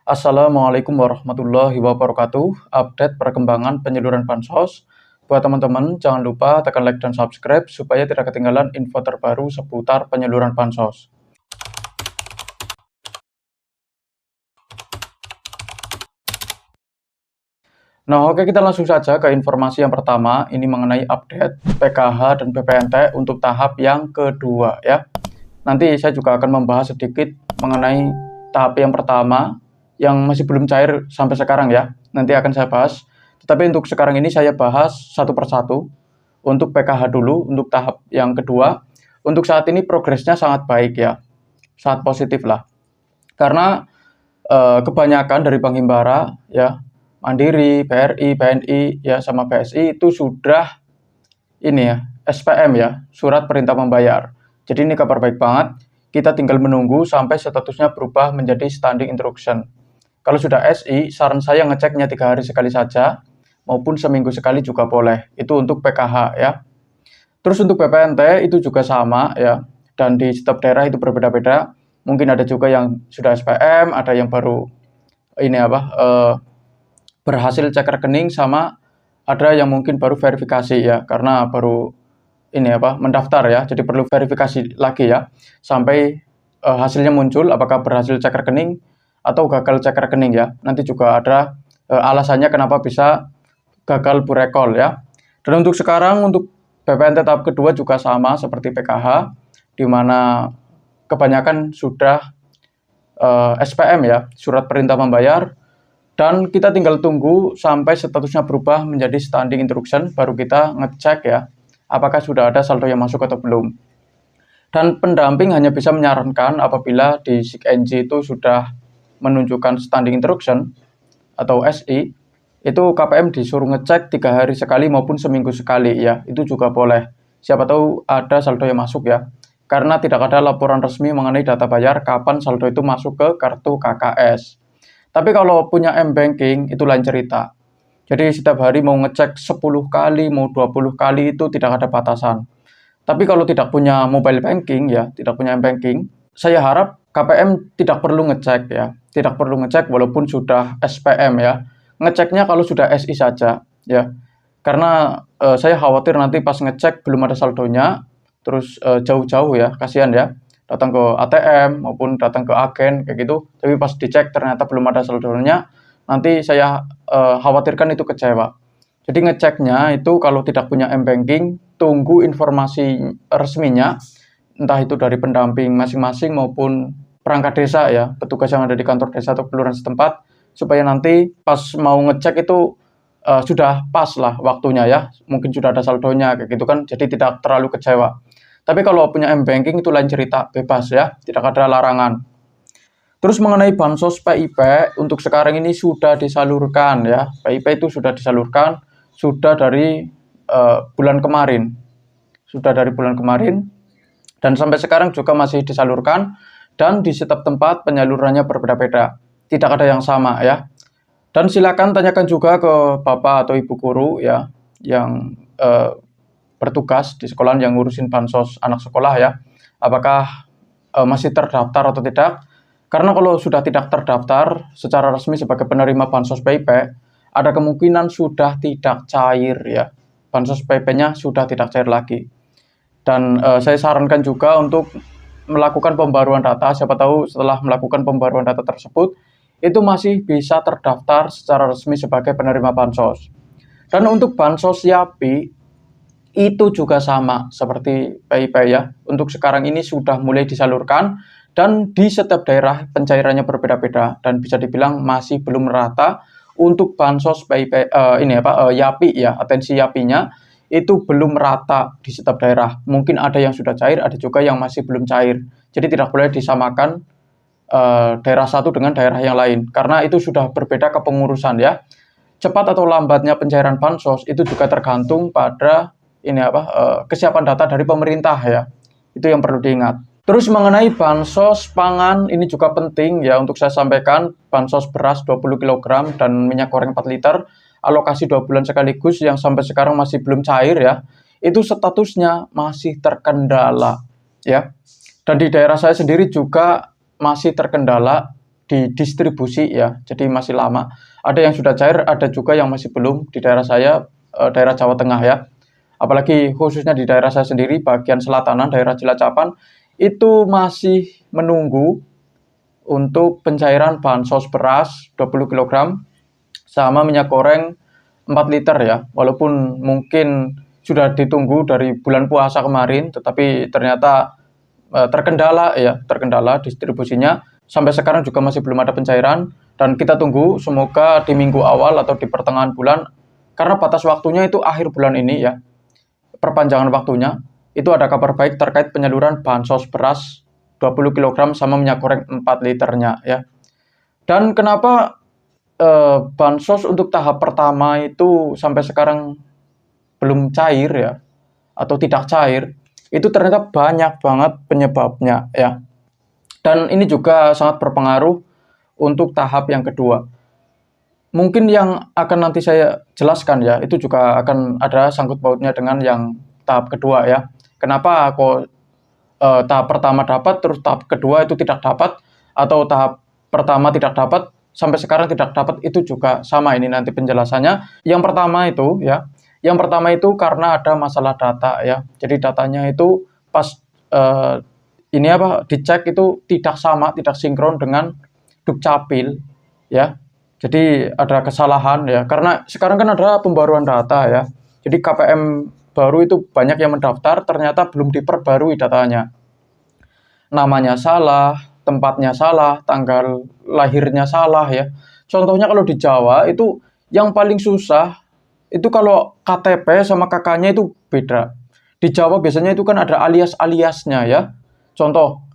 Assalamualaikum warahmatullahi wabarakatuh. Update perkembangan penyaluran bansos. Buat teman-teman, jangan lupa tekan like dan subscribe supaya tidak ketinggalan info terbaru seputar penyaluran bansos. Nah, oke, kita langsung saja ke informasi yang pertama. Ini mengenai update PKH dan BPNT untuk tahap yang kedua ya. Nanti saya juga akan membahas sedikit mengenai tahap yang pertama yang masih belum cair sampai sekarang ya. Nanti akan saya bahas. Tetapi untuk sekarang ini saya bahas satu persatu. Untuk PKH dulu, untuk tahap yang kedua. Untuk saat ini progresnya sangat baik ya. Sangat positif lah. Karena kebanyakan dari Bank Himbara ya, Mandiri, BRI, BNI ya sama BSI itu sudah ini ya, SPM ya, surat perintah membayar. Jadi ini kabar baik banget. Kita tinggal menunggu sampai statusnya berubah menjadi standing instruction. Kalau sudah SI, saran saya ngeceknya 3 hari sekali saja, maupun seminggu sekali juga boleh. Itu untuk PKH ya. Terus untuk BPNT itu juga sama ya, dan di setiap daerah itu berbeda-beda. Mungkin ada juga yang sudah SPM, ada yang baru ini berhasil cek rekening, sama ada yang mungkin baru verifikasi ya, karena baru ini mendaftar ya, jadi perlu verifikasi lagi ya sampai hasilnya muncul apakah berhasil cek rekening atau gagal cek rekening ya. Nanti juga ada alasannya kenapa bisa gagal burekol ya. Dan untuk sekarang untuk BPNT tahap kedua juga sama seperti PKH, di mana kebanyakan sudah SPM ya, surat perintah membayar. Dan kita tinggal tunggu sampai statusnya berubah menjadi standing instruction, baru kita ngecek ya, apakah sudah ada saldo yang masuk atau belum. Dan pendamping hanya bisa menyarankan apabila di SIG-NJ itu sudah menunjukkan standing instruction atau SI, itu KPM disuruh ngecek 3 hari sekali maupun seminggu sekali ya, itu juga boleh. Siapa tahu ada saldo yang masuk ya, karena tidak ada laporan resmi mengenai data bayar kapan saldo itu masuk ke kartu KKS. Tapi kalau punya M-Banking itu lain cerita. Jadi setiap hari mau ngecek 10 kali, mau 20 kali itu tidak ada batasan. Tapi kalau tidak punya mobile banking ya, tidak punya M-Banking, saya harap KPM tidak perlu ngecek ya. Tidak perlu ngecek walaupun sudah SPM ya. Ngeceknya kalau sudah SI saja ya. Karena saya khawatir nanti pas ngecek belum ada saldonya, terus jauh-jauh ya, kasihan ya. Datang ke ATM maupun datang ke agen kayak gitu, tapi pas dicek ternyata belum ada saldonya, nanti saya khawatirkan itu kecewa. Jadi ngeceknya itu kalau tidak punya M-Banking, tunggu informasi resminya, entah itu dari pendamping masing-masing maupun perangkat desa ya, petugas yang ada di kantor desa atau kelurahan setempat, supaya nanti pas mau ngecek itu sudah pas lah waktunya ya, mungkin sudah ada saldonya kayak gitu kan, jadi tidak terlalu kecewa. Tapi kalau punya M-Banking itu lain cerita, bebas ya, tidak ada larangan. Terus mengenai bansos PIP, untuk sekarang ini sudah disalurkan ya, PIP itu sudah disalurkan, sudah dari bulan kemarin. Sudah dari bulan kemarin, dan sampai sekarang juga masih disalurkan, dan di setiap tempat penyalurannya berbeda-beda, tidak ada yang sama ya. Dan silakan tanyakan juga ke Bapak atau Ibu guru ya, yang bertugas di sekolah yang ngurusin bansos anak sekolah ya, apakah masih terdaftar atau tidak. Karena kalau sudah tidak terdaftar secara resmi sebagai penerima bansos PIP, ada kemungkinan sudah tidak cair ya, bansos PIP-nya sudah tidak cair lagi. Dan saya sarankan juga untuk melakukan pembaruan data, siapa tahu setelah melakukan pembaruan data tersebut itu masih bisa terdaftar secara resmi sebagai penerima bansos. Dan untuk bansos YAPI itu juga sama seperti PIP ya. Untuk sekarang ini sudah mulai disalurkan, dan di setiap daerah pencairannya berbeda-beda, dan bisa dibilang masih belum merata. Untuk bansos PIP YAPI ya, atensi YAPI-nya itu belum merata di setiap daerah. Mungkin ada yang sudah cair, ada juga yang masih belum cair. Jadi tidak boleh disamakan daerah satu dengan daerah yang lain, karena itu sudah berbeda kepengurusan ya. Cepat atau lambatnya pencairan bansos itu juga tergantung pada kesiapan data dari pemerintah ya. Itu yang perlu diingat. Terus mengenai bansos pangan, ini juga penting ya untuk saya sampaikan. Bansos beras 20 kg dan minyak goreng 4 liter, alokasi 2 bulan sekaligus yang sampai sekarang masih belum cair ya. Itu statusnya masih terkendala ya. Dan di daerah saya sendiri juga masih terkendala didistribusi ya, jadi masih lama. Ada yang sudah cair, ada juga yang masih belum di daerah saya, daerah Jawa Tengah ya. Apalagi khususnya di daerah saya sendiri, bagian selatanan, daerah Cilacapan, itu masih menunggu untuk pencairan bansos beras 20 kg sama minyak goreng 4 liter ya. Walaupun mungkin sudah ditunggu dari bulan puasa kemarin, tetapi ternyata terkendala distribusinya. Sampai sekarang juga masih belum ada pencairan, dan kita tunggu semoga di minggu awal atau di pertengahan bulan, karena batas waktunya itu akhir bulan ini ya, perpanjangan waktunya, itu ada kabar baik terkait penyaluran bansos beras 20 kg sama minyak goreng 4 liternya ya. Dan kenapa bansos untuk tahap pertama itu sampai sekarang belum cair ya, atau tidak cair, itu ternyata banyak banget penyebabnya ya. Dan ini juga sangat berpengaruh untuk tahap yang kedua. Mungkin yang akan nanti saya jelaskan ya, itu juga akan ada sangkut pautnya dengan yang tahap kedua ya. Kenapa kok tahap pertama dapat, terus tahap kedua itu tidak dapat, atau tahap pertama tidak dapat, sampai sekarang tidak dapat, itu juga sama ini nanti penjelasannya. Yang pertama itu ya, yang pertama itu karena ada masalah data ya. Jadi datanya itu pas dicek itu tidak sama, tidak sinkron dengan Dukcapil ya. Jadi ada kesalahan ya. Karena sekarang kan ada pembaruan data ya. Jadi KPM baru itu banyak yang mendaftar, ternyata belum diperbarui datanya. Namanya salah, tempatnya salah, tanggal lahirnya salah ya. Contohnya kalau di Jawa itu yang paling susah itu kalau KTP sama KK-nya itu beda. Di Jawa biasanya itu kan ada alias-aliasnya ya. Contoh,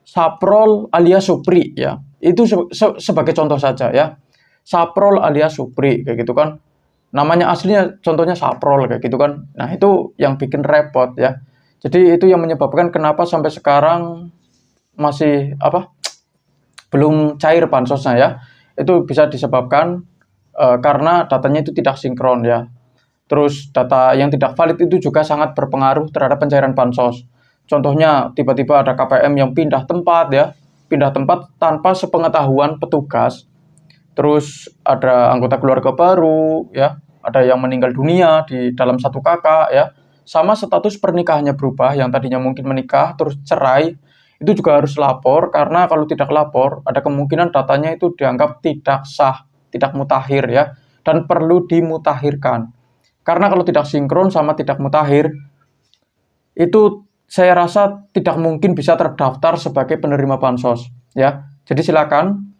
Saprol alias Supri ya. Itu sebagai contoh saja ya. Saprol alias Supri kayak gitu kan. Namanya aslinya contohnya Saprol kayak gitu kan. Nah, itu yang bikin repot ya. Jadi itu yang menyebabkan kenapa sampai sekarang masih belum cair bansosnya ya. Itu bisa disebabkan karena datanya itu tidak sinkron ya. Terus data yang tidak valid itu juga sangat berpengaruh terhadap pencairan bansos. Contohnya tiba-tiba ada KPM yang pindah tempat ya, pindah tempat tanpa sepengetahuan petugas. Terus ada anggota keluarga baru ya, ada yang meninggal dunia di dalam satu kakak ya. Sama status pernikahannya berubah, yang tadinya mungkin menikah terus cerai, itu juga harus lapor, karena kalau tidak lapor ada kemungkinan datanya itu dianggap tidak sah, tidak mutakhir ya, dan perlu dimutakhirkan. Karena kalau tidak sinkron sama tidak mutakhir, itu saya rasa tidak mungkin bisa terdaftar sebagai penerima bansos ya. Jadi silakan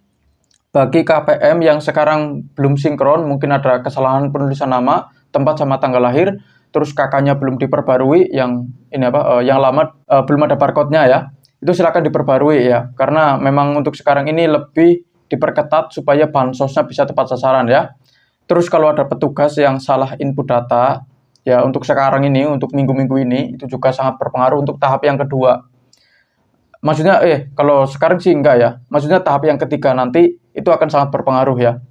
bagi KPM yang sekarang belum sinkron, mungkin ada kesalahan penulisan nama, tempat sama tanggal lahir, terus KK-nya belum diperbarui, yang yang lama belum ada barcode-nya ya. Itu silakan diperbarui ya, karena memang untuk sekarang ini lebih diperketat supaya bansosnya bisa tepat sasaran ya. Terus kalau ada petugas yang salah input data, ya untuk sekarang ini, untuk minggu-minggu ini, itu juga sangat berpengaruh untuk tahap yang kedua. Maksudnya, kalau sekarang sih enggak ya. Maksudnya tahap yang ketiga nanti, itu akan sangat berpengaruh ya.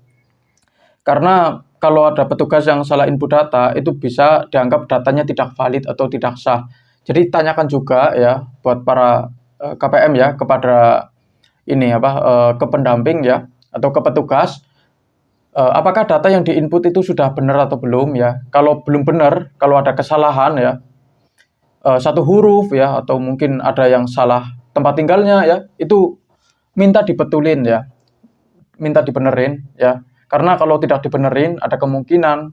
Karena kalau ada petugas yang salah input data, itu bisa dianggap datanya tidak valid atau tidak sah. Jadi tanyakan juga ya, buat para KPM ya, kepada ke pendamping ya, atau ke petugas, apakah data yang diinput itu sudah benar atau belum ya. Kalau belum benar, kalau ada kesalahan ya, satu huruf ya, atau mungkin ada yang salah tempat tinggalnya ya, itu minta dibetulin ya, minta dibenerin ya. Karena kalau tidak dibenerin, ada kemungkinan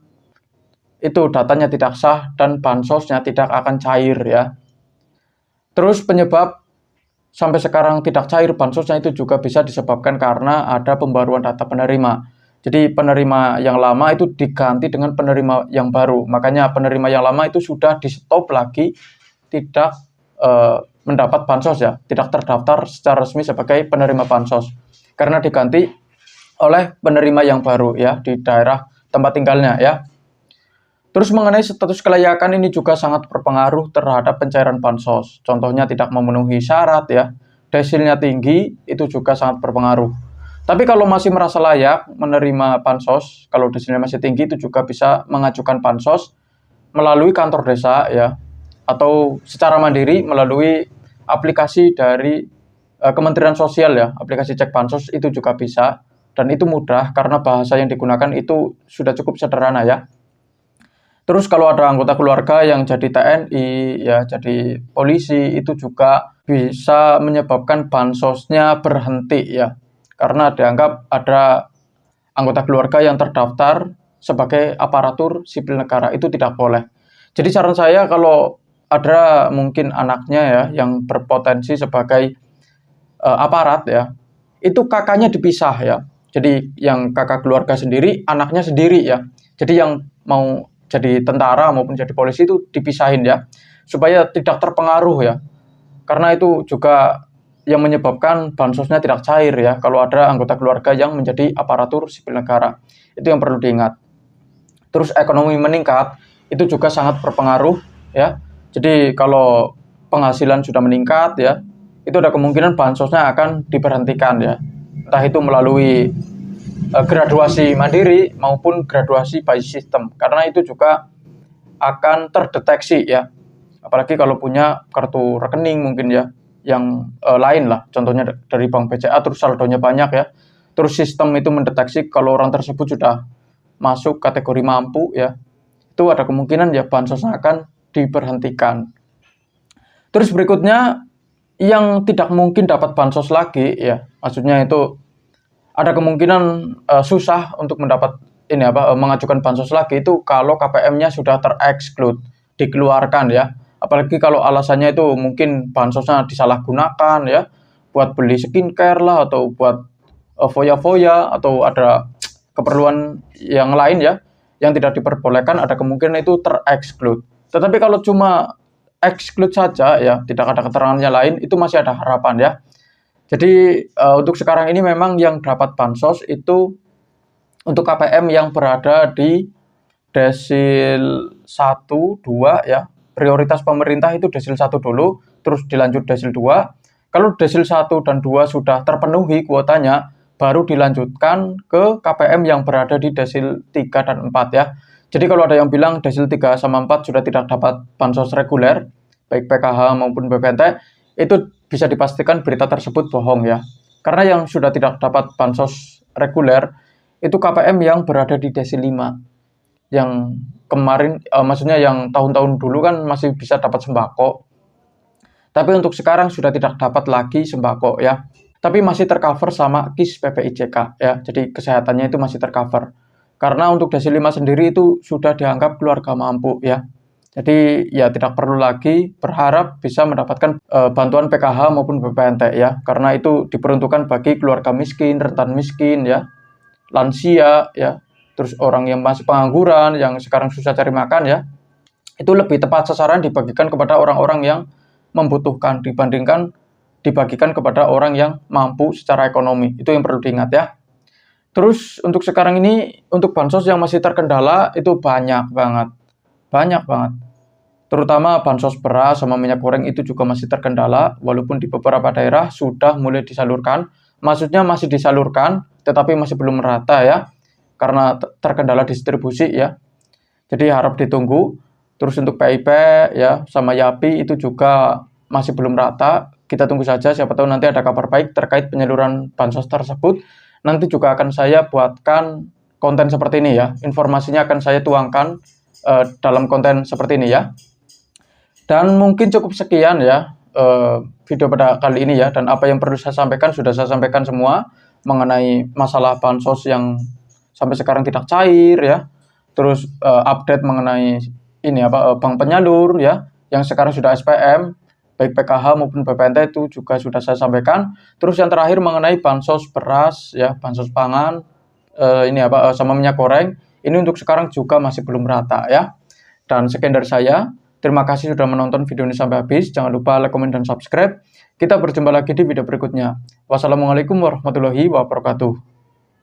itu datanya tidak sah dan bansosnya tidak akan cair ya. Terus penyebab sampai sekarang tidak cair bansosnya itu juga bisa disebabkan karena ada pembaruan data penerima. Jadi penerima yang lama itu diganti dengan penerima yang baru. Makanya penerima yang lama itu sudah di-stop lagi, tidak mendapat bansos ya, tidak terdaftar secara resmi sebagai penerima bansos. Karena diganti oleh penerima yang baru ya, di daerah tempat tinggalnya ya. Terus mengenai status kelayakan ini juga sangat berpengaruh terhadap pencairan bansos. Contohnya tidak memenuhi syarat ya, desilnya tinggi, itu juga sangat berpengaruh. Tapi kalau masih merasa layak menerima bansos, kalau desilnya masih tinggi, itu juga bisa mengajukan bansos melalui kantor desa ya, atau secara mandiri melalui aplikasi dari Kementerian Sosial ya, aplikasi cek bansos itu juga bisa, dan itu mudah karena bahasa yang digunakan itu sudah cukup sederhana ya. Terus kalau ada anggota keluarga yang jadi TNI, ya jadi polisi, itu juga bisa menyebabkan bansosnya berhenti ya. Karena dianggap ada anggota keluarga yang terdaftar sebagai aparatur sipil negara, itu tidak boleh. Jadi saran saya kalau ada mungkin anaknya ya yang berpotensi sebagai aparat ya, itu kakaknya dipisah ya. Jadi yang kakak keluarga sendiri, anaknya sendiri ya. Jadi yang mau jadi tentara maupun jadi polisi itu dipisahin ya, supaya tidak terpengaruh ya. Karena itu juga yang menyebabkan bansosnya tidak cair ya, kalau ada anggota keluarga yang menjadi aparatur sipil negara. Itu yang perlu diingat. Terus ekonomi meningkat, itu juga sangat berpengaruh ya. Jadi kalau penghasilan sudah meningkat ya, itu ada kemungkinan bansosnya akan diberhentikan ya. Entah itu melalui graduasi mandiri maupun graduasi by system, karena itu juga akan terdeteksi ya. Apalagi kalau punya kartu rekening mungkin ya, yang lain lah, contohnya dari bank BCA terus saldonya banyak ya. Terus sistem itu mendeteksi kalau orang tersebut sudah masuk kategori mampu ya. Itu ada kemungkinan ya bansosnya akan diberhentikan. Terus berikutnya yang tidak mungkin dapat bansos lagi ya, maksudnya itu ada kemungkinan susah untuk mendapat mengajukan bansos lagi itu kalau KPM-nya sudah tereksklud, dikeluarkan ya. Apalagi kalau alasannya itu mungkin bansosnya disalahgunakan ya, buat beli skincare lah atau buat foya-foya atau ada keperluan yang lain ya yang tidak diperbolehkan, ada kemungkinan itu tereksklud. Tetapi kalau cuma exclude saja ya, tidak ada keterangannya lain, itu masih ada harapan ya. Jadi untuk sekarang ini memang yang dapat bansos itu untuk KPM yang berada di desil 1, 2 ya. Prioritas pemerintah itu desil 1 dulu, terus dilanjut desil 2. Kalau desil 1 dan 2 sudah terpenuhi kuotanya, baru dilanjutkan ke KPM yang berada di desil 3 dan 4 ya. Jadi kalau ada yang bilang desil 3 sama 4 sudah tidak dapat bansos reguler, baik PKH maupun BPNT, itu bisa dipastikan berita tersebut bohong ya. Karena yang sudah tidak dapat bansos reguler, itu KPM yang berada di desil 5. Yang kemarin, maksudnya yang tahun-tahun dulu kan masih bisa dapat sembako. Tapi untuk sekarang sudah tidak dapat lagi sembako ya. Tapi masih tercover sama KIS PPIJK ya. Jadi kesehatannya itu masih tercover. Karena untuk desil 5 sendiri itu sudah dianggap keluarga mampu ya. Jadi ya tidak perlu lagi berharap bisa mendapatkan bantuan PKH maupun BPNT ya. Karena itu diperuntukkan bagi keluarga miskin, rentan miskin ya, lansia ya, terus orang yang masih pengangguran, yang sekarang susah cari makan ya. Itu lebih tepat sasaran dibagikan kepada orang-orang yang membutuhkan dibandingkan dibagikan kepada orang yang mampu secara ekonomi. Itu yang perlu diingat ya. Terus untuk sekarang ini, untuk bansos yang masih terkendala itu banyak banget. Terutama bansos beras sama minyak goreng itu juga masih terkendala, walaupun di beberapa daerah sudah mulai disalurkan. Maksudnya masih disalurkan, tetapi masih belum merata ya, karena terkendala distribusi ya. Jadi harap ditunggu. Terus untuk PIP ya, sama YAPI itu juga masih belum rata. Kita tunggu saja, siapa tahu nanti ada kabar baik terkait penyaluran bansos tersebut. Nanti juga akan saya buatkan konten seperti ini ya. Informasinya akan saya tuangkan dalam konten seperti ini ya. Dan mungkin cukup sekian ya video pada kali ini ya. Dan apa yang perlu saya sampaikan sudah saya sampaikan semua mengenai masalah bansos yang sampai sekarang tidak cair ya. Terus update mengenai ini bank penyalur ya, yang sekarang sudah SPM, baik PKH maupun BPNT itu juga sudah saya sampaikan. Terus yang terakhir mengenai bansos beras ya, bansos pangan sama minyak goreng, ini untuk sekarang juga masih belum rata ya. Dan sekian dari saya. Terima kasih sudah menonton video ini sampai habis. Jangan lupa like, komen, dan subscribe. Kita berjumpa lagi di video berikutnya. Wassalamualaikum warahmatullahi wabarakatuh.